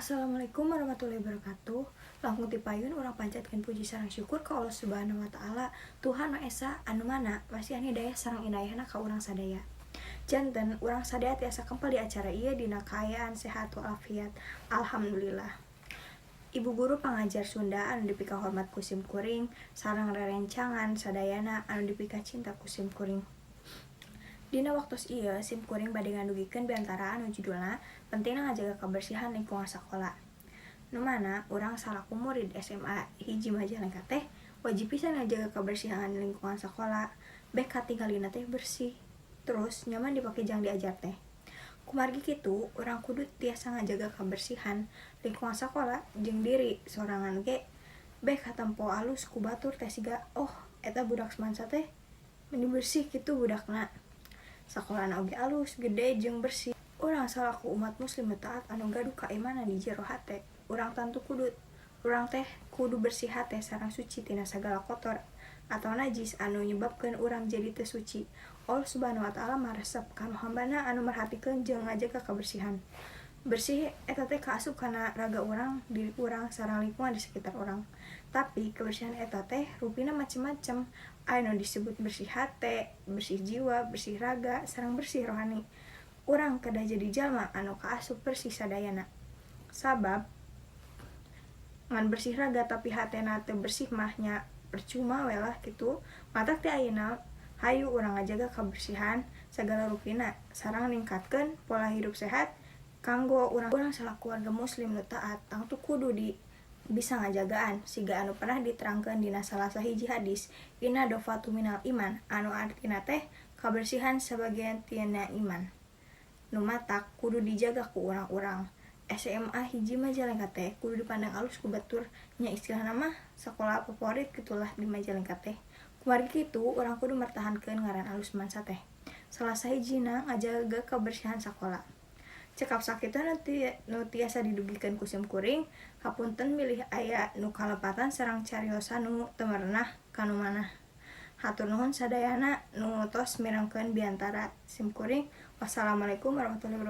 Assalamualaikum warahmatullahi wabarakatuh. Langkung ti payun urang panjatkeun puji sareng syukur ka Allah Subhanahu wa taala, Tuhan Nu Esa anu mana wasihan hidayah sareng inayahna ka urang sadaya. Janten urang sadaya tiasa kempel di acara ieu dina kaayaan sehat walafiat. Alhamdulillah. Ibu guru pangajar Sunda anu dipika hormat ku sim kuring sareng rerencangan sadayana anu dipika cinta ku sim kuring. Dina waktos ieu sim kuring bade ngadugikeun biantara anu judulna pentingna ngajaga kebersihan lingkungan sakola. Nu mana urang salaku murid SMA hiji Majalengka teh wajib pisan ngajaga kebersihan lingkungan sakola, beh katinggalina teh bersih. Terus nyaman dipake jang diajar teh. Kumargi kitu, urang kudu tiasa ngajaga kebersihan lingkungan sakola jeung diri sorangan ge beh katempo alus ku batur teh siga eta budak semansa teh meni bersih kitu budakna. Sakolana oge alus, gede jeung bersih. Urang salaku umat muslim nu taat anu gaduh kaimanan di jero hate. Urang teh kudu bersih hate sareng suci tina sagala kotor atau najis anu nyebabkeun urang jadi teu suci. Allah Subhanahu wa taala maresep kanu hambana anu merhatikeun jeung ngajaga kebersihan. Bersih eta teh kaasup kana raga urang, diri urang sareng lingkungan di sekitar urang. Tapi kebersihan eta teh rupina macem-macem. Aya nu disebut bersih hate, bersih jiwa, bersih raga, sareng bersih rohani. Urang kedah jadi jalma anu kaasup bersih sadayana. Sabab ngan bersih raga tapi hatena teu bersih mah nya percuma we lah kitu. Matak ti ayeuna hayu urang ngajaga kebersihan sagala rupina sareng ningkatkeun pola hidup sehat kanggo urang salaku warga muslim nu taat tangtu kudu bisa ngajagaan siga anu pernah diterangkeun dina salah sahiji hadis, inna dofatu minal iman, anu artina teh kebersihan sebagian tina iman. Nu matak kudu dijaga ku urang-urang. SMA hiji Majalengka teh kudu dipandang alus ku batur nya istilahna mah sakola favorit gitulah di Majalengka teh. Kumargi kitu urang kudu mertahankeun ngaran alus mansa teh. Salah sahijina ngajaga kebersihan sakola. Cekap sakitu nu tiasa didugikeun ku sim kuring, hapunten milih aya nu kalepatan sareng cariosan nu teu merenah kanu manah. Hatur nuhun sadayana nu tos mirengkeun biantara sim kuring. Wassalamualaikum warahmatullahi wabarakatuh.